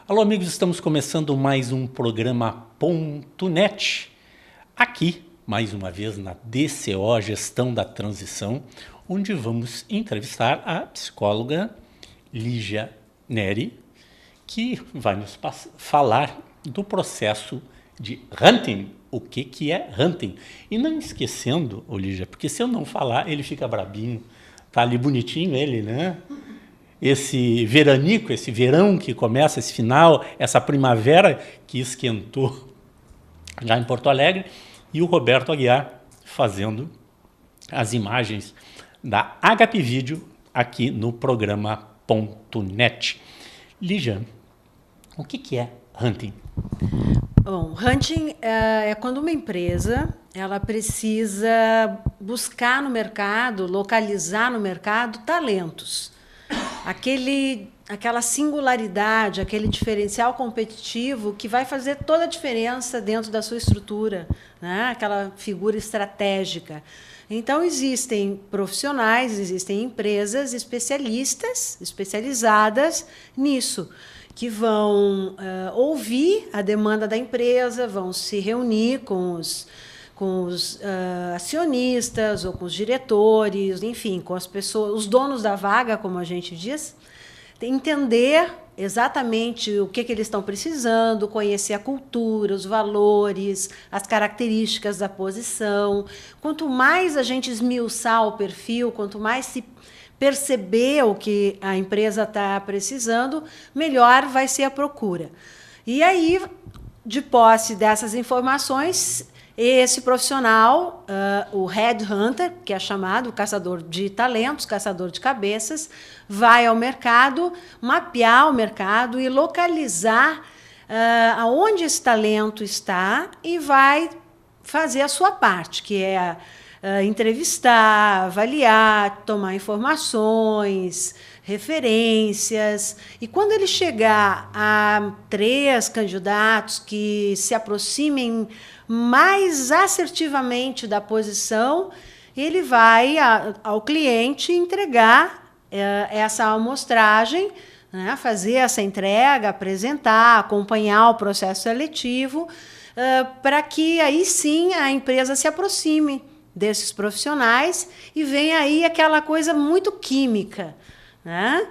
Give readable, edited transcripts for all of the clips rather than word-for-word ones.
Alô, amigos, estamos começando mais um programa Ponto Net. Aqui, mais uma vez, na DCO, Gestão da Transição, onde vamos entrevistar a psicóloga Lígia Neri, que vai nos falar do processo de hunting. O que é hunting? E não esquecendo, Lígia, porque se eu não falar, ele fica brabinho. Tá ali bonitinho ele, né? Esse veranico, esse verão que começa, esse final, essa primavera que esquentou já em Porto Alegre, e o Roberto Aguiar fazendo as imagens da HP Video aqui no programa Ponto Net. Lígia, o que é hunting? Bom, hunting é quando uma empresa ela precisa buscar no mercado, localizar no mercado talentos. Aquela singularidade, aquele diferencial competitivo que vai fazer toda a diferença dentro da sua estrutura, né? Aquela figura estratégica. Então, existem profissionais, existem empresas especializadas nisso, que vão ouvir a demanda da empresa, vão se reunir com os acionistas ou com os diretores, enfim, com as pessoas, os donos da vaga, como a gente diz, entender exatamente o que eles estão precisando, conhecer a cultura, os valores, as características da posição. Quanto mais a gente esmiuçar o perfil, quanto mais se perceber o que a empresa está precisando, melhor vai ser a procura. E aí, de posse dessas informações, esse profissional, o headhunter, que é chamado, o caçador de talentos, caçador de cabeças, vai ao mercado, mapear o mercado e localizar aonde esse talento está e vai fazer a sua parte, que é entrevistar, avaliar, tomar informações, referências. E quando ele chegar a 3 candidatos que se aproximem mais assertivamente da posição, ele vai ao cliente entregar essa amostragem, né, fazer essa entrega, apresentar, acompanhar o processo seletivo, para que aí sim a empresa se aproxime desses profissionais e venha aí aquela coisa muito química, né?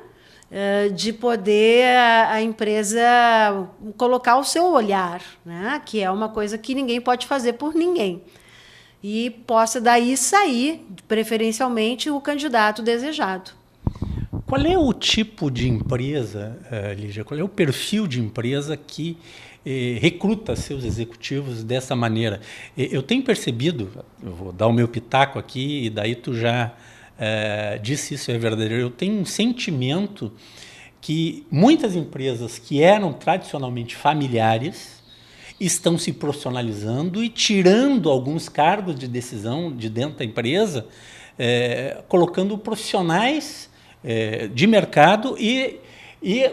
De poder a empresa colocar o seu olhar, né? Que é uma coisa que ninguém pode fazer por ninguém. E possa daí sair, preferencialmente, o candidato desejado. Qual é o tipo de empresa, Lígia? Qual é o perfil de empresa que recruta seus executivos dessa maneira? Eu tenho percebido, eu vou dar o meu pitaco aqui, e daí tu já disse isso, é verdadeiro. Eu tenho um sentimento que muitas empresas que eram tradicionalmente familiares estão se profissionalizando e tirando alguns cargos de decisão de dentro da empresa, colocando profissionais de mercado e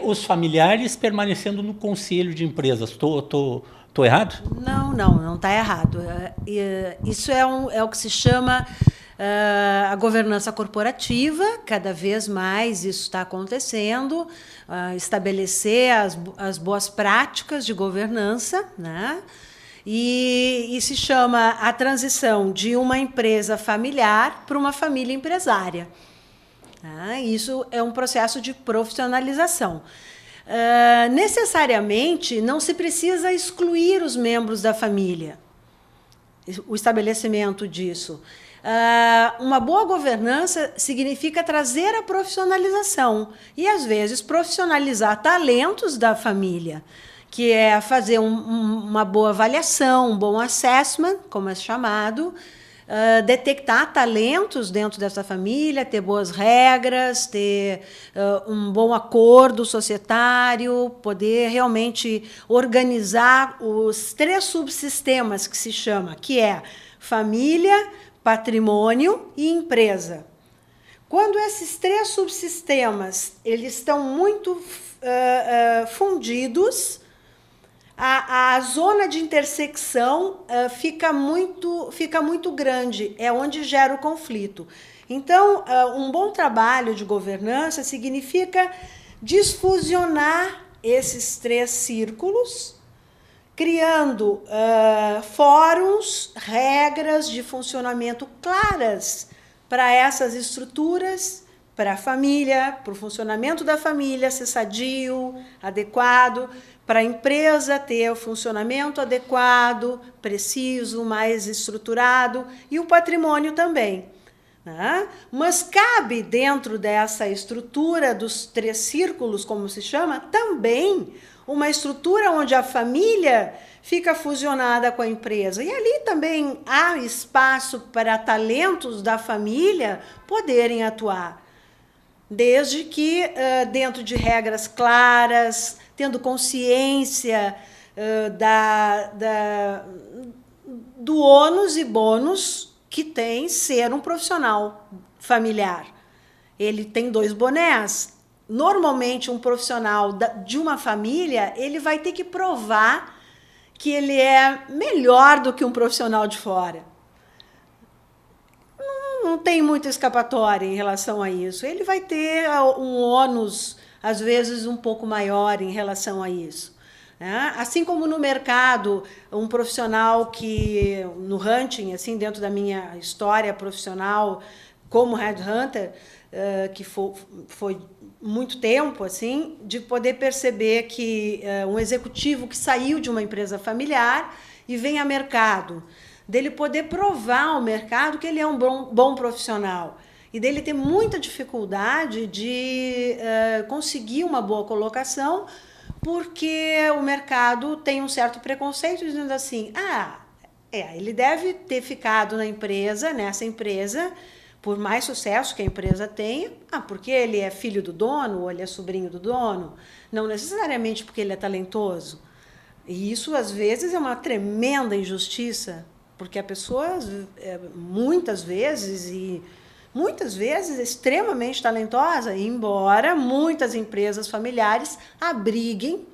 os familiares permanecendo no conselho de empresas. Estou errado? Não está errado. Isso é o que se chama a governança corporativa. Cada vez mais isso está acontecendo, estabelecer as boas práticas de governança, né? E se chama a transição de uma empresa familiar para uma família empresária. Isso é um processo de profissionalização. Necessariamente, não se precisa excluir os membros da família, o estabelecimento disso. Uma boa governança significa trazer a profissionalização e, às vezes, profissionalizar talentos da família, que é fazer uma boa avaliação, um bom assessment, como é chamado, detectar talentos dentro dessa família, ter boas regras, ter um bom acordo societário, poder realmente organizar os 3 subsistemas que se chama, que é família, patrimônio e empresa. Quando esses 3 subsistemas eles estão muito fundidos, a zona de intersecção fica muito grande, é onde gera o conflito. Então, um bom trabalho de governança significa desfusionar esses 3 círculos, criando fóruns, regras de funcionamento claras para essas estruturas, para a família, para o funcionamento da família ser sadio, adequado, para a empresa ter o funcionamento adequado, preciso, mais estruturado, e o patrimônio também. Né? Mas cabe dentro dessa estrutura dos 3 círculos, como se chama, também uma estrutura onde a família fica fusionada com a empresa. E ali também há espaço para talentos da família poderem atuar. Desde que dentro de regras claras, tendo consciência do ônus e bônus que tem ser um profissional familiar. Ele tem 2 bonés. Normalmente, um profissional de uma família, ele vai ter que provar que ele é melhor do que um profissional de fora. Não tem muita escapatória em relação a isso. Ele vai ter um ônus, às vezes, um pouco maior em relação a isso. Assim como no mercado, um profissional que, no hunting, assim, dentro da minha história profissional como headhunter, que foi muito tempo, assim, de poder perceber que um executivo que saiu de uma empresa familiar e vem a mercado, dele poder provar ao mercado que ele é um bom profissional e dele ter muita dificuldade de conseguir uma boa colocação, porque o mercado tem um certo preconceito dizendo assim, ele deve ter ficado nessa empresa, por mais sucesso que a empresa tenha, porque ele é filho do dono ou ele é sobrinho do dono, não necessariamente porque ele é talentoso. E isso, às vezes, é uma tremenda injustiça, porque a pessoa, muitas vezes, é extremamente talentosa, embora muitas empresas familiares abriguem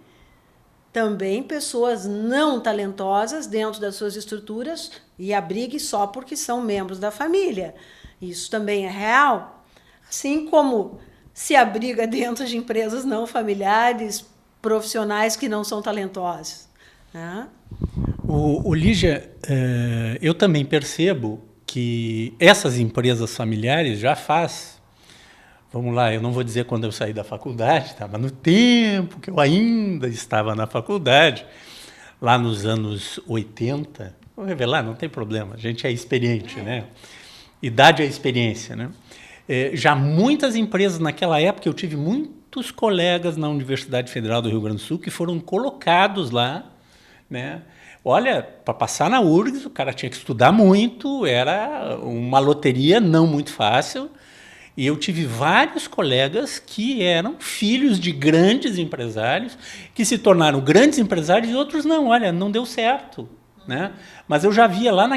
também pessoas não talentosas dentro das suas estruturas e abriguem só porque são membros da família. Isso também é real, assim como se abriga dentro de empresas não familiares, profissionais que não são talentosos. Né? Lígia, eu também percebo que essas empresas familiares já vamos lá, eu não vou dizer quando eu saí da faculdade, mas no tempo que eu ainda estava na faculdade, lá nos anos 80, vou revelar, não tem problema, a gente é experiente, né? Idade é experiência, né? Já muitas empresas naquela época, eu tive muitos colegas na Universidade Federal do Rio Grande do Sul que foram colocados lá, né? Olha, para passar na URGS, o cara tinha que estudar muito, era uma loteria não muito fácil, e eu tive vários colegas que eram filhos de grandes empresários, que se tornaram grandes empresários e outros não, olha, não deu certo. Né? Mas eu já via lá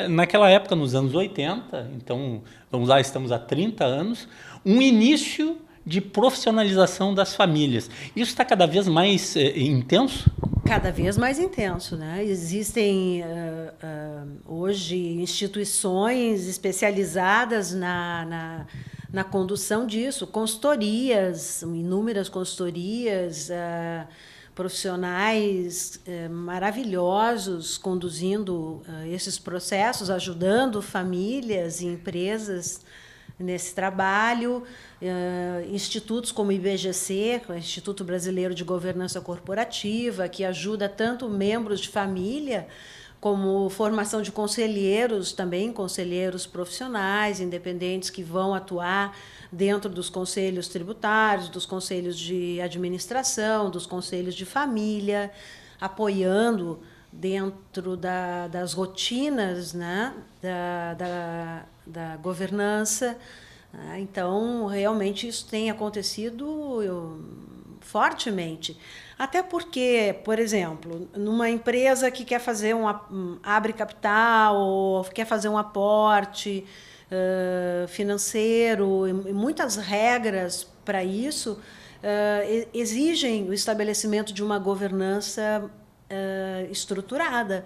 naquela época, nos anos 80, então, vamos lá, estamos há 30 anos, um início de profissionalização das famílias. Isso está cada vez mais intenso? Cada vez mais intenso. Né? Existem, hoje, instituições especializadas na condução disso, consultorias, inúmeras consultorias, profissionais maravilhosos conduzindo esses processos, ajudando famílias e empresas nesse trabalho, institutos como o IBGC, o Instituto Brasileiro de Governança Corporativa, que ajuda tanto membros de família como formação de conselheiros, também conselheiros profissionais, independentes, que vão atuar dentro dos conselhos tributários, dos conselhos de administração, dos conselhos de família, apoiando dentro das rotinas, né, da governança. Então, realmente, isso tem acontecido fortemente. Até porque, por exemplo, numa empresa que quer fazer abre capital, ou quer fazer um aporte financeiro, e muitas regras para isso exigem o estabelecimento de uma governança estruturada.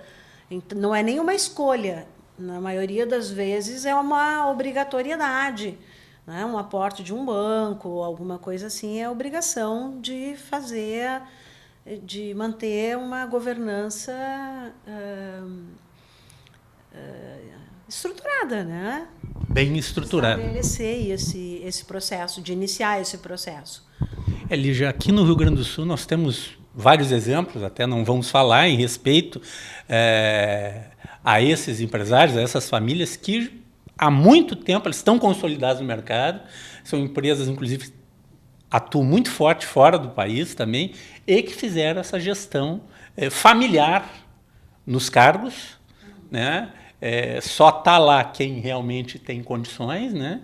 Não é nenhuma escolha. Na maioria das vezes é uma obrigatoriedade. Né? Um aporte de um banco, alguma coisa assim, é obrigação de fazer de manter uma governança estruturada, né? Bem estruturada. Estabelecer esse processo, de iniciar esse processo. Lígia, aqui no Rio Grande do Sul nós temos vários exemplos, até não vamos falar em respeito a esses empresários, a essas famílias que há muito tempo eles estão consolidados no mercado, são empresas, inclusive, atuam muito forte fora do país também, e que fizeram essa gestão familiar nos cargos, né? Só está lá quem realmente tem condições, né?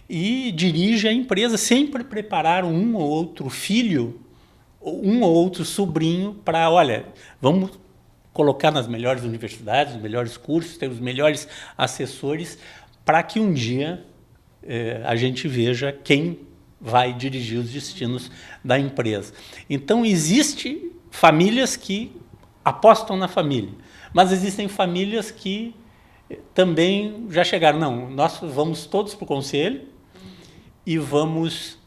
E dirige a empresa, sempre prepararam um ou outro filho, um ou outro sobrinho para, olha, vamos colocar nas melhores universidades, nos melhores cursos, ter os melhores assessores, para que um dia a gente veja quem vai dirigir os destinos da empresa. Então, existem famílias que apostam na família, mas existem famílias que também já chegaram, não, nós vamos todos para o conselho e vamos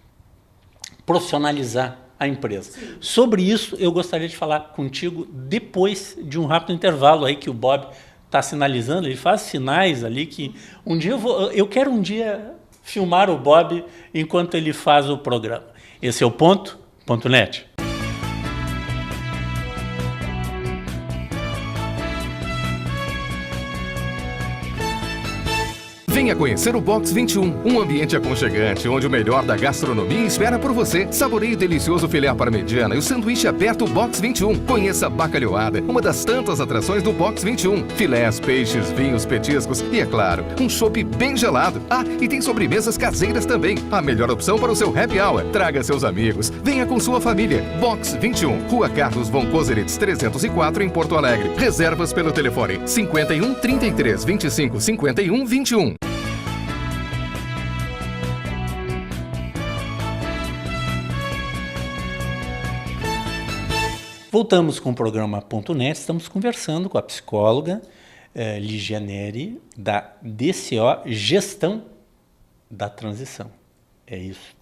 profissionalizar a empresa. Sim. Sobre isso, eu gostaria de falar contigo depois de um rápido intervalo aí que o Bob está sinalizando, ele faz sinais ali que um dia eu quero um dia filmar o Bob enquanto ele faz o programa. Esse é o Ponto.net. Venha conhecer o Box 21, um ambiente aconchegante, onde o melhor da gastronomia espera por você. Saboreie o delicioso filé à parmegiana e o sanduíche aberto Box 21. Conheça a bacalhoada, uma das tantas atrações do Box 21. Filés, peixes, vinhos, petiscos e, é claro, um chopp bem gelado. Ah, e tem sobremesas caseiras também. A melhor opção para o seu happy hour. Traga seus amigos. Venha com sua família. Box 21, Rua Carlos von Koselitz 304, em Porto Alegre. Reservas pelo telefone 51 33 25 51 21. Voltamos com o programa .net, estamos conversando com a psicóloga Lígia Neri, da DCO, Gestão da Transição. É isso.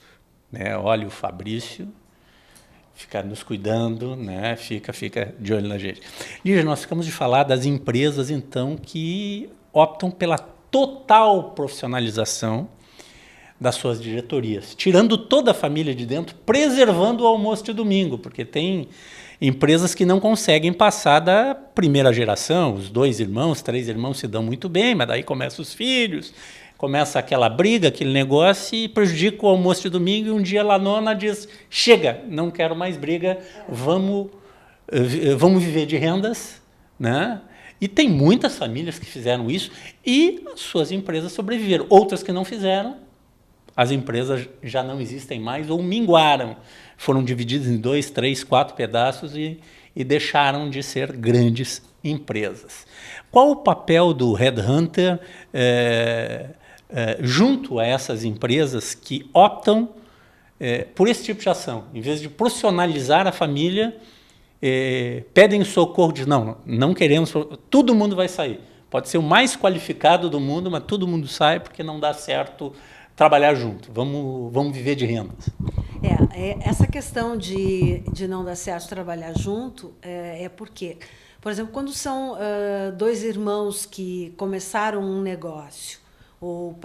Né? Olha, o Fabrício fica nos cuidando, né? Fica de olho na gente. Lígia, nós ficamos de falar das empresas, então, que optam pela total profissionalização das suas diretorias, tirando toda a família de dentro, preservando o almoço de domingo, porque tem empresas que não conseguem passar da primeira geração, os 2 irmãos, 3 irmãos se dão muito bem, mas daí começam os filhos, começa aquela briga, aquele negócio e prejudica o almoço de domingo, e um dia lá a nona diz, chega, não quero mais briga, vamos viver de rendas, né? E tem muitas famílias que fizeram isso e as suas empresas sobreviveram, outras que não fizeram, as empresas já não existem mais ou minguaram, foram divididas em 2, 3, 4 pedaços e deixaram de ser grandes empresas. Qual o papel do Headhunter junto a essas empresas que optam por esse tipo de ação? Em vez de profissionalizar a família, pedem socorro, dizem, não queremos, todo mundo vai sair. Pode ser o mais qualificado do mundo, mas todo mundo sai porque não dá certo trabalhar junto, vamos viver de rendas. Essa questão de não dar certo trabalhar junto é porque, por exemplo, quando são 2 irmãos que começaram um negócio, ou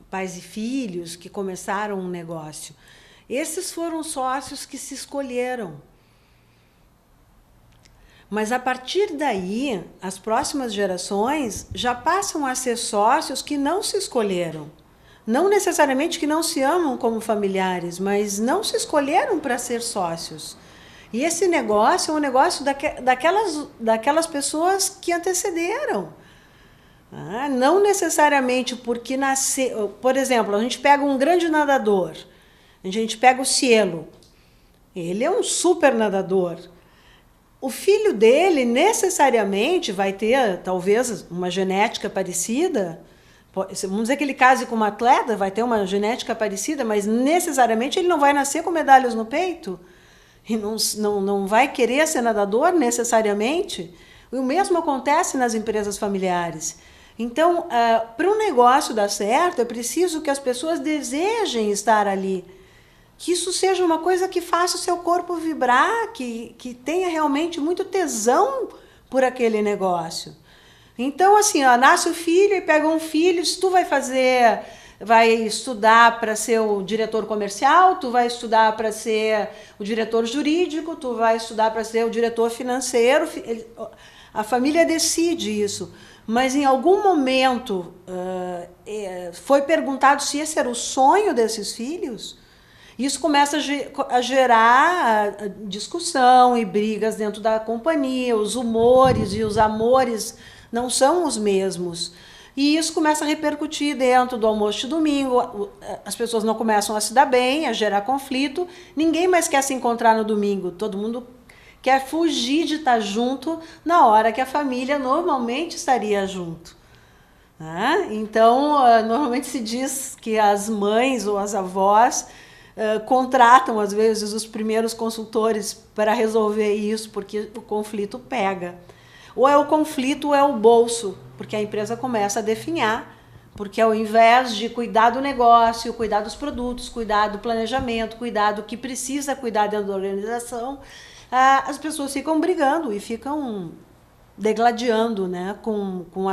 pais e filhos que começaram um negócio, esses foram sócios que se escolheram. Mas, a partir daí, as próximas gerações já passam a ser sócios que não se escolheram. Não necessariamente que não se amam como familiares, mas não se escolheram para ser sócios. E esse negócio é um negócio daquelas pessoas que antecederam. Não necessariamente porque nasceu... Por exemplo, a gente pega um grande nadador, a gente pega o Cielo. Ele é um super nadador. O filho dele necessariamente vai ter, talvez, uma genética parecida. Vamos dizer que ele case com uma atleta, vai ter uma genética parecida, mas necessariamente ele não vai nascer com medalhas no peito e não vai querer ser nadador necessariamente. E o mesmo acontece nas empresas familiares. Então, para um negócio dar certo, é preciso que as pessoas desejem estar ali. que isso seja uma coisa que faça o seu corpo vibrar, que tenha realmente muito tesão por aquele negócio. Então, assim, ó, nasce o filho e pega um filho, se tu vai estudar para ser o diretor comercial, tu vai estudar para ser o diretor jurídico, tu vai estudar para ser o diretor financeiro, a família decide isso. Mas em algum momento foi perguntado se esse era o sonho desses filhos. Isso começa a gerar discussão e brigas dentro da companhia, os humores e os amores não são os mesmos. E isso começa a repercutir dentro do almoço de domingo, as pessoas não começam a se dar bem, a gerar conflito, ninguém mais quer se encontrar no domingo, todo mundo quer fugir de estar junto na hora que a família normalmente estaria junto. Então, normalmente se diz que as mães ou as avós contratam, às vezes, os primeiros consultores para resolver isso, porque o conflito pega. Ou é o conflito ou é o bolso, porque a empresa começa a definhar, porque ao invés de cuidar do negócio, cuidar dos produtos, cuidar do planejamento, cuidar do que precisa cuidar dentro da organização, as pessoas ficam brigando e ficam degladiando, né, com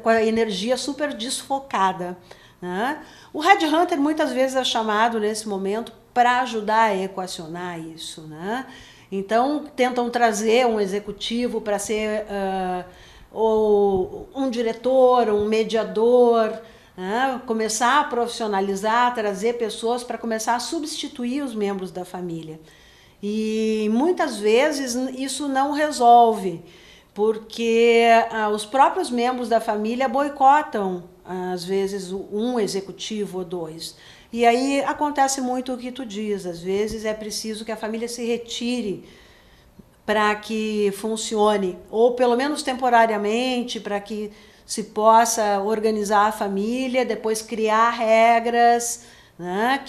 a energia super desfocada. Né? O headhunter muitas vezes é chamado nesse momento para ajudar a equacionar isso. Né? Então, tentam trazer um executivo para ser ou um diretor, um mediador, né? Começar a profissionalizar, trazer pessoas para começar a substituir os membros da família. E muitas vezes isso não resolve, porque os próprios membros da família boicotam, às vezes, um executivo ou dois. E aí acontece muito o que tu diz, às vezes é preciso que a família se retire para que funcione, ou pelo menos temporariamente, para que se possa organizar a família, depois criar regras, né,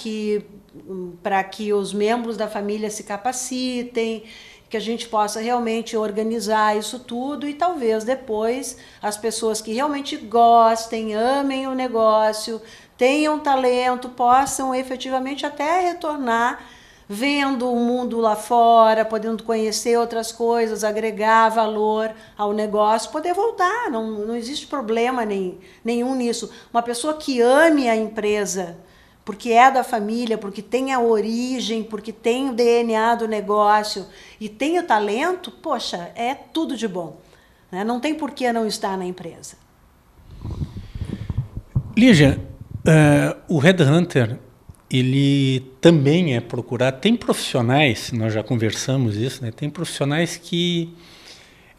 para que os membros da família se capacitem, que a gente possa realmente organizar isso tudo e talvez depois as pessoas que realmente gostem, amem o negócio, tenham talento, possam efetivamente até retornar vendo o mundo lá fora, podendo conhecer outras coisas, agregar valor ao negócio, poder voltar, não existe problema nenhum nisso. Uma pessoa que ame a empresa, porque é da família, porque tem a origem, porque tem o DNA do negócio e tem o talento, poxa, é tudo de bom. Né? Não tem por que não estar na empresa. Lígia, o headhunter, ele também é procurar, tem profissionais, nós já conversamos isso, né? Tem profissionais que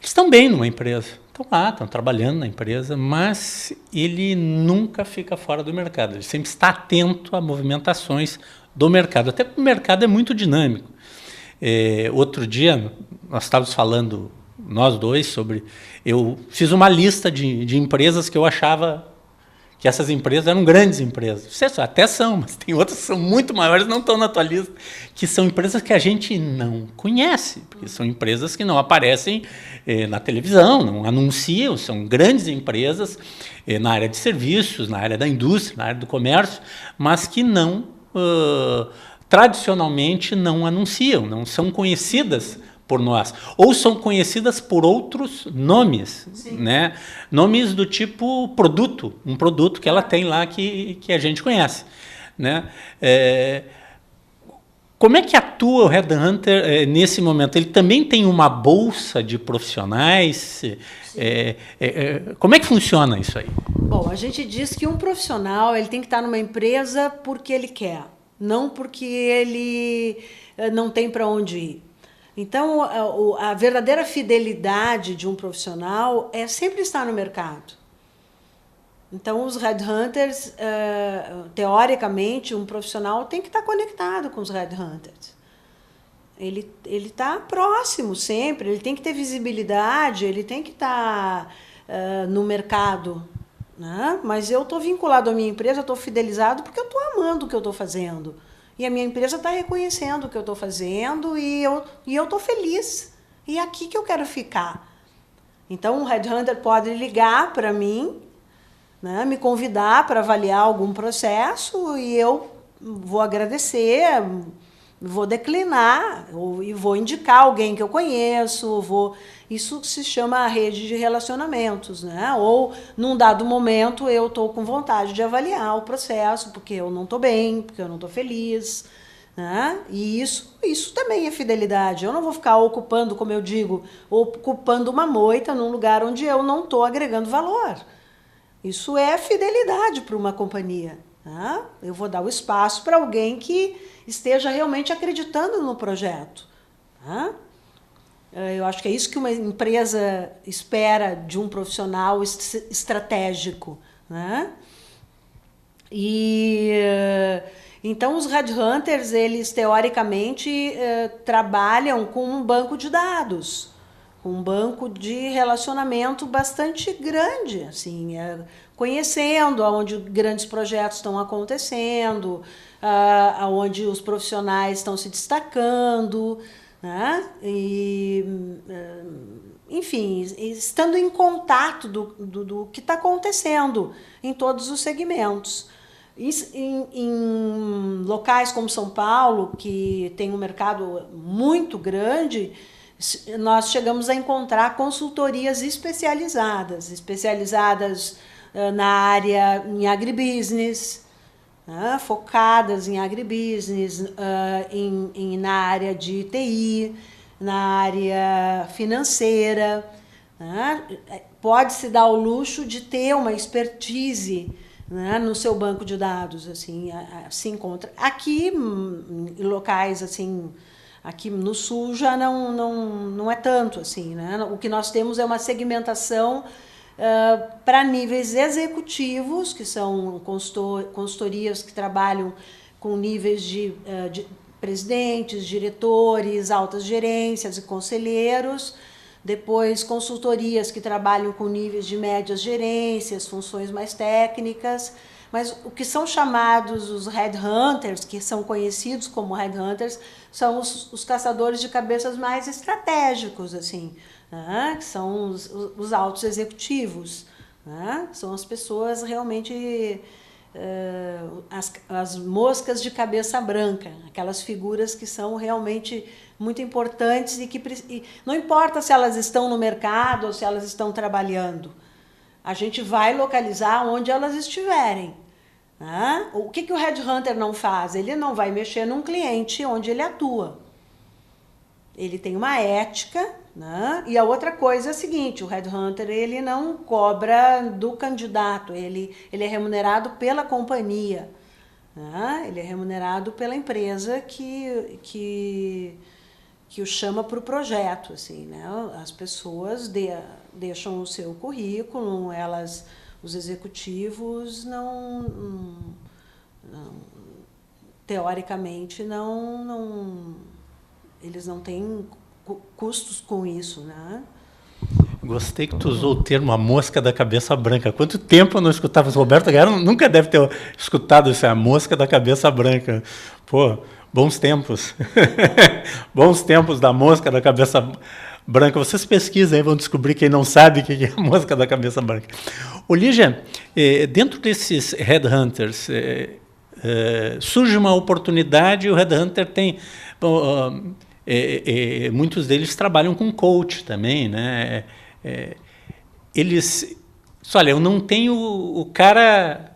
estão bem numa empresa, estão lá, estão trabalhando na empresa, mas ele nunca fica fora do mercado, ele sempre está atento a movimentações do mercado, até porque o mercado é muito dinâmico. Outro dia, nós estávamos falando, nós dois, sobre... Eu fiz uma lista de empresas que eu achava que essas empresas eram grandes empresas. Até são, mas tem outras que são muito maiores, não estão na tua lista, que são empresas que a gente não conhece, porque são empresas que não aparecem na televisão, não anunciam, são grandes empresas na área de serviços, na área da indústria, na área do comércio, mas que não, tradicionalmente, não anunciam, não são conhecidas por nós, ou são conhecidas por outros nomes, né? Nomes do tipo produto, um produto que ela tem lá que a gente conhece, né? Como é que atua o headhunter nesse momento? Ele também tem uma bolsa de profissionais? Como é que funciona isso aí? Bom, a gente diz que um profissional ele tem que estar numa empresa porque ele quer, não porque ele não tem para onde ir. Então, a verdadeira fidelidade de um profissional é sempre estar no mercado. Então, os headhunters, teoricamente, um profissional tem que estar conectado com os headhunters. Ele está próximo sempre, ele tem que ter visibilidade, ele tem que estar no mercado. Né? Mas eu estou vinculado à minha empresa, estou fidelizado porque eu estou amando o que eu estou fazendo. E a minha empresa está reconhecendo o que eu estou fazendo e eu estou feliz. E é aqui que eu quero ficar. Então, um headhunter pode ligar para mim, né, me convidar para avaliar algum processo e eu vou agradecer, vou declinar e vou indicar alguém que eu conheço, isso se chama rede de relacionamentos, né? Ou, num dado momento, eu estou com vontade de avaliar o processo, porque eu não estou bem, porque eu não estou feliz, né? E isso também é fidelidade. Eu não vou ficar ocupando, como eu digo, ocupando uma moita num lugar onde eu não estou agregando valor. Isso é fidelidade para uma companhia. Né? Eu vou dar o espaço para alguém que esteja realmente acreditando no projeto. Né? Eu acho que é isso que uma empresa espera de um profissional estratégico. Né? Então, os headhunters, eles teoricamente trabalham com um banco de dados, um banco de relacionamento bastante grande, assim, conhecendo aonde grandes projetos estão acontecendo, aonde os profissionais estão se destacando, né? Enfim, estando em contato do que está acontecendo em todos os segmentos. Em locais como São Paulo, que tem um mercado muito grande, nós chegamos a encontrar consultorias especializadas na área em agribusiness, né, focadas em agribusiness, na área de TI, na área financeira. Né, pode-se dar o luxo de ter uma expertise, né, no seu banco de dados, assim, se encontra. Aqui, em locais assim, aqui no Sul já não é tanto assim, né? O que nós temos é uma segmentação para níveis executivos, que são consultorias que trabalham com níveis de presidentes, diretores, altas gerências e conselheiros. Depois, consultorias que trabalham com níveis de médias gerências, funções mais técnicas. Mas o que são chamados os headhunters, que são conhecidos como headhunters, são os caçadores de cabeças mais estratégicos, assim, né? Que são os altos executivos, né? São as pessoas realmente, as moscas de cabeça branca, aquelas figuras que são realmente muito importantes e não importa se elas estão no mercado ou se elas estão trabalhando, a gente vai localizar onde elas estiverem. Né? O que o headhunter não faz? Ele não vai mexer num cliente onde ele atua. Ele tem uma ética, né? E a outra coisa é a seguinte, o headhunter ele não cobra do candidato, ele é remunerado pela companhia, né? Ele é remunerado pela empresa que o chama para o projeto, assim, né? As pessoas deixam o seu currículo, os executivos teoricamente eles não têm custos com isso, né? Gostei que tu usou o termo a mosca da cabeça branca. Quanto tempo eu não escutava isso? Roberto Guerra nunca deve ter escutado isso, a mosca da cabeça branca. Pô, bons tempos. Bons tempos da mosca da cabeça branca. Vocês pesquisam aí, vão descobrir quem não sabe o que é a mosca da cabeça branca. Ô, Lígia, dentro desses headhunters, surge uma oportunidade e o headhunter tem... muitos deles trabalham com coach também, né? Eles... Olha, eu não tenho o cara...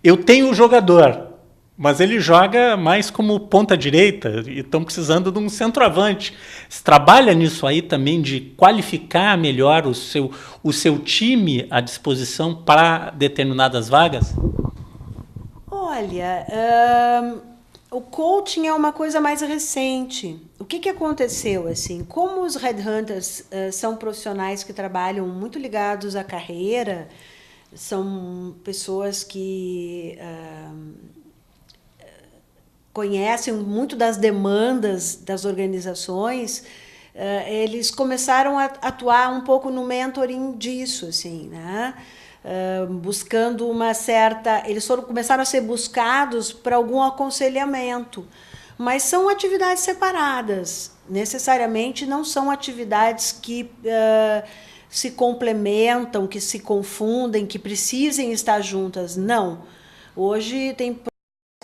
Eu tenho o jogador, mas ele joga mais como ponta direita e estão precisando de um centroavante. Você trabalha nisso aí também de qualificar melhor o seu time à disposição para determinadas vagas? Olha, o coaching é uma coisa mais recente. O que aconteceu? Assim, como os headhunters são profissionais que trabalham muito ligados à carreira, são pessoas que conhecem muito das demandas das organizações, eles começaram a atuar um pouco no mentoring disso, assim, né? Buscando uma certa... Eles começaram a ser buscados para algum aconselhamento, mas são atividades separadas. Necessariamente não são atividades que se complementam, que se confundem, que precisem estar juntas. Não. Hoje tem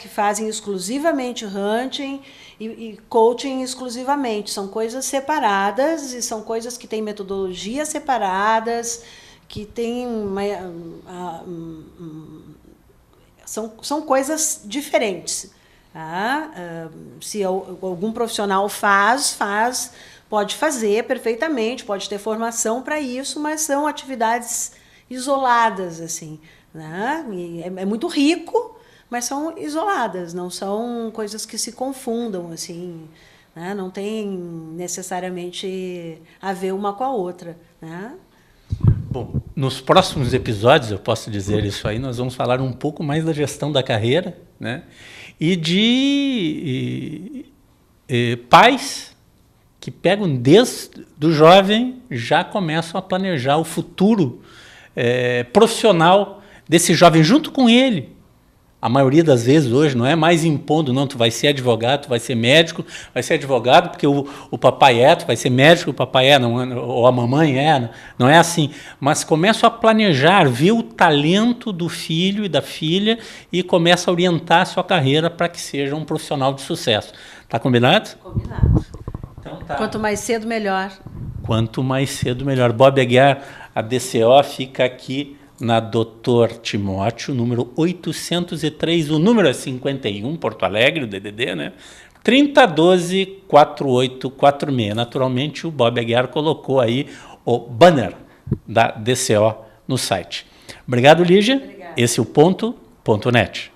que fazem exclusivamente hunting e coaching exclusivamente. São coisas separadas e são coisas que têm metodologias separadas, que têm são coisas diferentes. Tá? Se algum profissional pode fazer perfeitamente, pode ter formação para isso, mas são atividades isoladas, assim, né? E é muito rico, mas são isoladas, não são coisas que se confundam, assim, né? Não tem necessariamente a ver uma com a outra, né? Bom, nos próximos episódios, eu posso dizer isso aí, nós vamos falar um pouco mais da gestão da carreira, né? E de pais que pegam desde o jovem, já começam a planejar o futuro profissional desse jovem junto com ele. A maioria das vezes hoje não é mais impondo, não, tu vai ser advogado, tu vai ser médico, vai ser advogado porque o papai tu vai ser médico, o papai não, ou a mamãe não é assim. Mas começam a planejar, ver o talento do filho e da filha e começa a orientar a sua carreira para que seja um profissional de sucesso. Tá combinado? Combinado. Então tá. Quanto mais cedo, melhor. Quanto mais cedo, melhor. Bob Aguiar, a DCO fica aqui na Dr. Timóteo, número 803, o número é 51, Porto Alegre, o DDD, né? 3012-4846. Naturalmente, o Bob Aguiar colocou aí o banner da DCO no site. Obrigado, Lígia. Obrigada. Esse é o ponto.net.